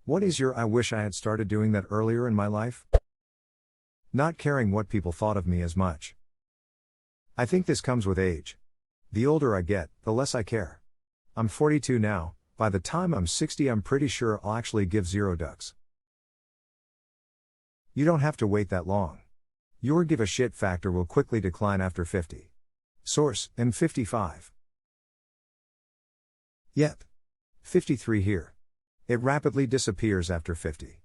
What is your I wish I had started doing that earlier in my life? Not caring what people thought of me as much. I think this comes with age. The older I get, the less I care. I'm 42 now, by the time I'm 60 I'm pretty sure I'll actually give zero ducks. You don't have to wait that long. Your give a shit factor will quickly decline after 50. Source, M55. Yep. 53 here. It rapidly disappears after 50.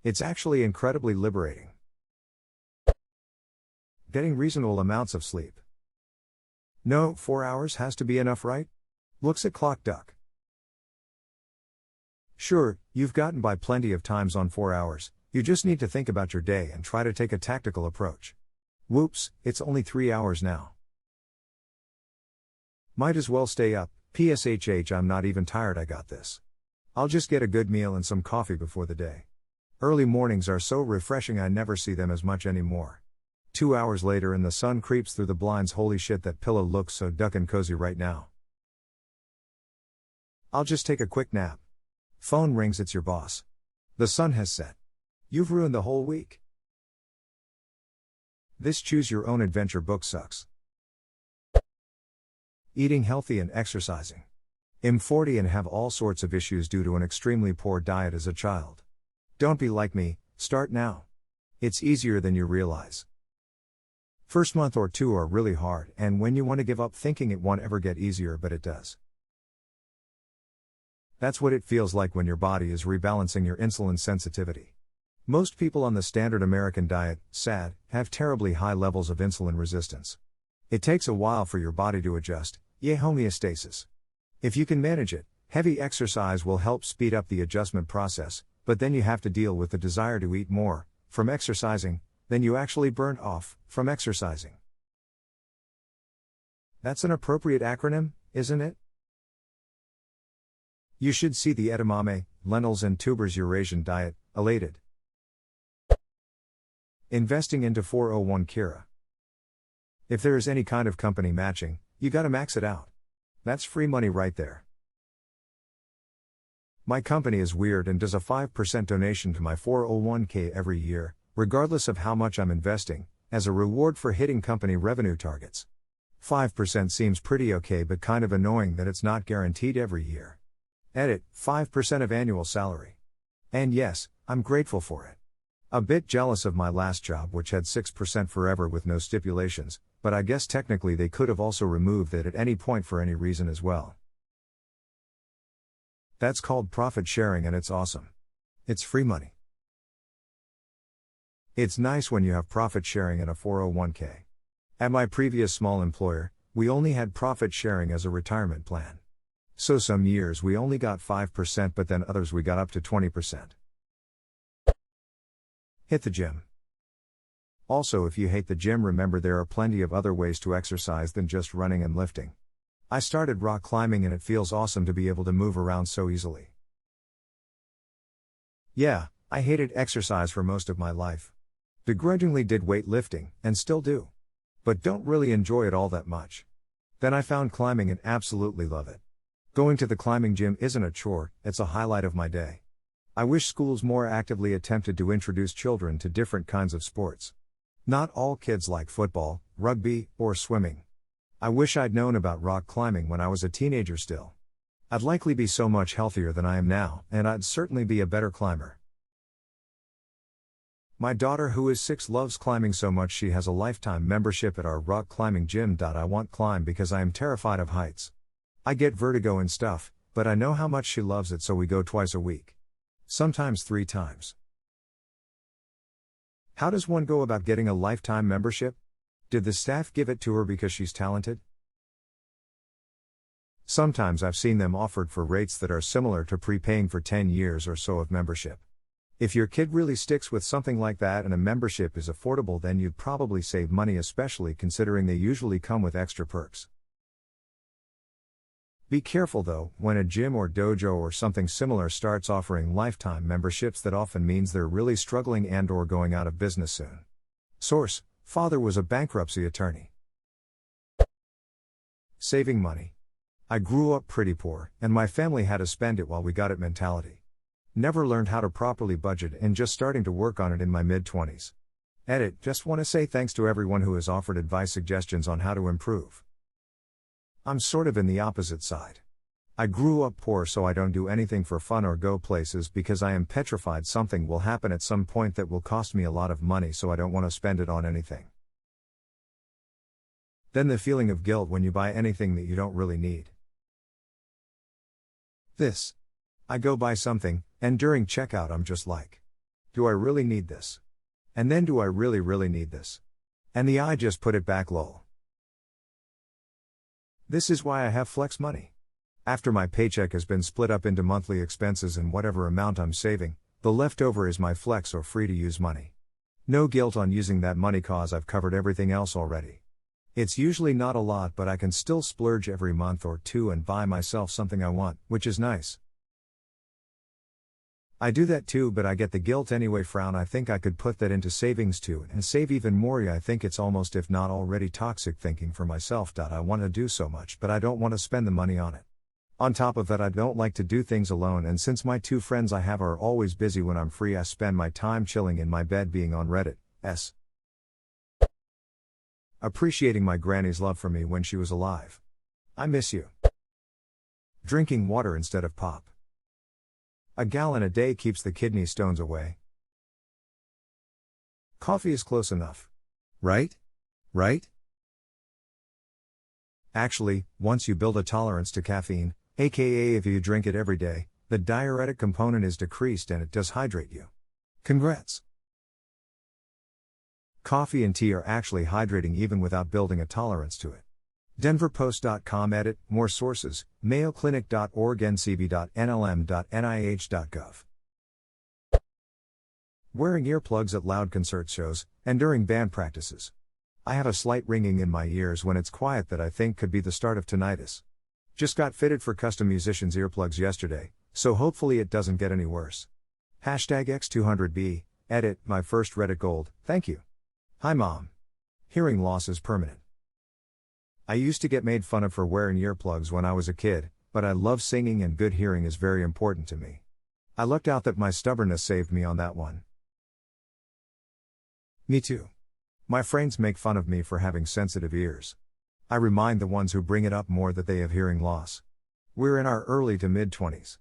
It's actually incredibly liberating. Getting reasonable amounts of sleep. No, 4 hours has to be enough, right? Looks at clock duck. Sure, you've gotten by plenty of times on 4 hours, you just need to think about your day and try to take a tactical approach. Whoops, it's only 3 hours now. Might as well stay up, PSHH I'm not even tired I got this. I'll just get a good meal and some coffee before the day. Early mornings are so refreshing I never see them as much anymore. 2 hours later and the sun creeps through the blinds, holy shit that pillow looks so duck and cozy right now. I'll just take a quick nap. Phone rings, it's your boss. The sun has set. You've ruined the whole week. This choose your own adventure book sucks. Eating healthy and exercising. I'm 40 and have all sorts of issues due to an extremely poor diet as a child. Don't be like me, start now. It's easier than you realize. First month or two are really hard, and when you want to give up thinking it won't ever get easier, but it does. That's what it feels like when your body is rebalancing your insulin sensitivity. Most people on the standard American diet, SAD, have terribly high levels of insulin resistance. It takes a while for your body to adjust, homeostasis. If you can manage it, heavy exercise will help speed up the adjustment process, but then you have to deal with the desire to eat more, from exercising, than you actually burn off, from exercising. That's an appropriate acronym, isn't it? You should see the edamame, lentils and tubers Eurasian diet, elated. Investing into 401 Kira. If there is any kind of company matching, you gotta max it out. That's free money right there. My company is weird and does a 5% donation to my 401k every year, regardless of how much I'm investing, as a reward for hitting company revenue targets. 5% seems pretty okay, but kind of annoying that it's not guaranteed every year. Edit, 5% of annual salary. And yes, I'm grateful for it. A bit jealous of my last job, which had 6% forever with no stipulations, but I guess technically they could have also removed it at any point for any reason as well. That's called profit sharing and it's awesome. It's free money. It's nice when you have profit sharing in a 401k. At my previous small employer, we only had profit sharing as a retirement plan. So some years we only got 5%, but then others we got up to 20%. Hit the gym. Also, if you hate the gym, remember there are plenty of other ways to exercise than just running and lifting. I started rock climbing and it feels awesome to be able to move around so easily. Yeah, I hated exercise for most of my life. Begrudgingly did weightlifting, and still do. But don't really enjoy it all that much. Then I found climbing and absolutely love it. Going to the climbing gym isn't a chore, it's a highlight of my day. I wish schools more actively attempted to introduce children to different kinds of sports. Not all kids like football, rugby, or swimming. I wish I'd known about rock climbing when I was a teenager still. I'd likely be so much healthier than I am now, and I'd certainly be a better climber. My daughter, who is 6, loves climbing so much she has a lifetime membership at our rock climbing gym. I won't climb because I am terrified of heights. I get vertigo and stuff, but I know how much she loves it, so we go twice a week. Sometimes 3 times. How does one go about getting a lifetime membership? Did the staff give it to her because she's talented? Sometimes I've seen them offered for rates that are similar to prepaying for 10 years or so of membership. If your kid really sticks with something like that and a membership is affordable, then you'd probably save money, especially considering they usually come with extra perks. Be careful though, when a gym or dojo or something similar starts offering lifetime memberships, that often means they're really struggling and/or going out of business soon. Source: father was a bankruptcy attorney. Saving money. I grew up pretty poor, and my family had to spend it while we got it mentality. Never learned how to properly budget and just starting to work on it in my mid-20s. Edit, just want to say thanks to everyone who has offered advice suggestions on how to improve. I'm sort of in the opposite side. I grew up poor, so I don't do anything for fun or go places because I am petrified something will happen at some point that will cost me a lot of money, so I don't want to spend it on anything. Then the feeling of guilt when you buy anything that you don't really need. I go buy something, and during checkout I'm just like, do I really need this? And then do I really need this? And I just put it back lol. This is why I have flex money. After my paycheck has been split up into monthly expenses and whatever amount I'm saving, the leftover is my flex or free to use money. No guilt on using that money cause I've covered everything else already. It's usually not a lot, but I can still splurge every month or two and buy myself something I want, which is nice. I do that too, but I get the guilt anyway. Frown. I think I could put that into savings too and save even more. I think it's almost, if not already, toxic thinking for myself. I want to do so much, but I don't want to spend the money on it. On top of that, I don't like to do things alone, and since my two friends I have are always busy when I'm free, I spend my time chilling in my bed being on Reddit. Appreciating my granny's love for me when she was alive. I miss you. Drinking water instead of pop. A gallon a day keeps the kidney stones away. Coffee is close enough. Right? Actually, once you build a tolerance to caffeine, aka if you drink it every day, the diuretic component is decreased and it does hydrate you. Congrats! Coffee and tea are actually hydrating even without building a tolerance to it. DenverPost.com. Edit, more sources, MayoClinic.org, ncb.nlm.nih.gov. Wearing earplugs at loud concert shows, and during band practices. I have a slight ringing in my ears when it's quiet that I think could be the start of tinnitus. Just got fitted for custom musicians' earplugs yesterday, so hopefully it doesn't get any worse. #X200B, edit, my first Reddit gold, thank you. Hi mom. Hearing loss is permanent. I used to get made fun of for wearing earplugs when I was a kid, but I love singing and good hearing is very important to me. I lucked out that my stubbornness saved me on that one. Me too. My friends make fun of me for having sensitive ears. I remind the ones who bring it up more that they have hearing loss. We're in our early to mid-20s.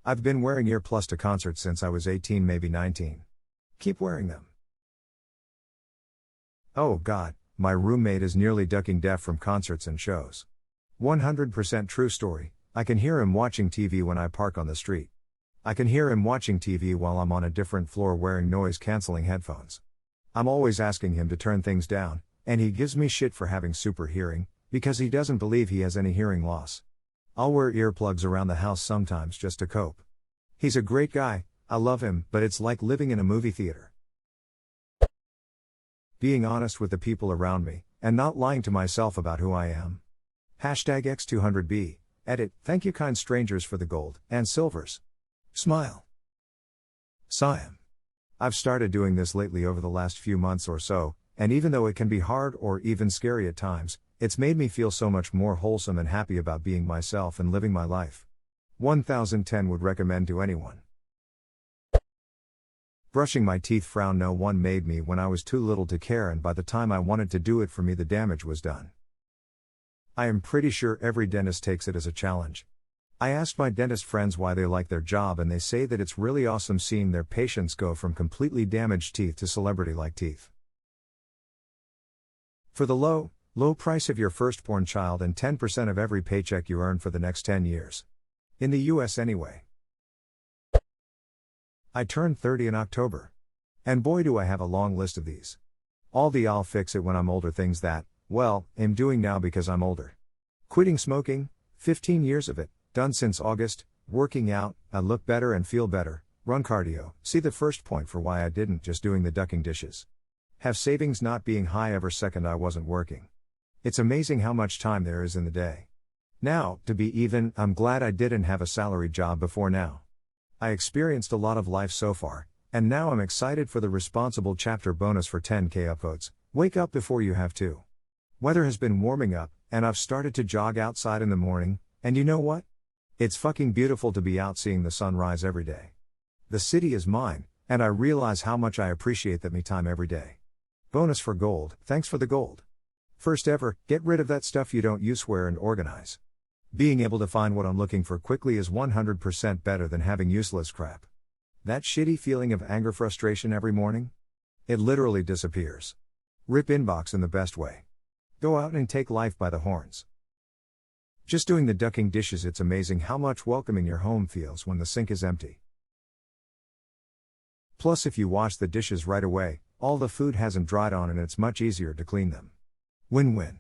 I've been wearing earplugs to concerts since I was 18, maybe 19. Keep wearing them. Oh God, my roommate is nearly ducking deaf from concerts and shows. 100% true story. I can hear him watching TV when I park on the street. I can hear him watching TV while I'm on a different floor wearing noise-canceling headphones. I'm always asking him to turn things down, and he gives me shit for having super hearing, because he doesn't believe he has any hearing loss. I'll wear earplugs around the house sometimes just to cope. He's a great guy, I love him, but it's like living in a movie theater. Being honest with the people around me, and not lying to myself about who I am. #X200B, edit, thank you kind strangers for the gold, and silvers. Smile. Siam. I've started doing this lately over the last few months or so, and even though it can be hard or even scary at times, it's made me feel so much more wholesome and happy about being myself and living my life. 1010 would recommend to anyone. Brushing my teeth. Frown. No one made me when I was too little to care, and by the time I wanted to do it for me the damage was done. I am pretty sure every dentist takes it as a challenge. I asked my dentist friends why they like their job, and they say that it's really awesome seeing their patients go from completely damaged teeth to celebrity-like teeth. For the low price of your firstborn child and 10% of every paycheck you earn for the next 10 years. In the US anyway. I turned 30 in October. And boy do I have a long list of these. All the I'll fix it when I'm older things that, well, I'm doing now because I'm older. Quitting smoking, 15 years of it, done since August, working out, I look better and feel better, run cardio, see the first point for why I didn't just doing the ducking dishes. Have savings not being high ever second I wasn't working. It's amazing how much time there is in the day. Now, to be even, I'm glad I didn't have a salary job before now. I experienced a lot of life so far, and now I'm excited for the responsible chapter bonus for 10K upvotes. Wake up before you have to. Weather has been warming up, and I've started to jog outside in the morning, and you know what? It's fucking beautiful to be out seeing the sun rise every day. The city is mine, and I realize how much I appreciate that me time every day. Bonus for gold, thanks for the gold. First ever, get rid of that stuff you don't use, swear and organize. Being able to find what I'm looking for quickly is 100% better than having useless crap. That shitty feeling of anger frustration every morning? It literally disappears. Rip inbox in the best way. Go out and take life by the horns. Just doing the ducking dishes, it's amazing how much welcoming your home feels when the sink is empty. Plus, if you wash the dishes right away, all the food hasn't dried on and it's much easier to clean them. Win-win.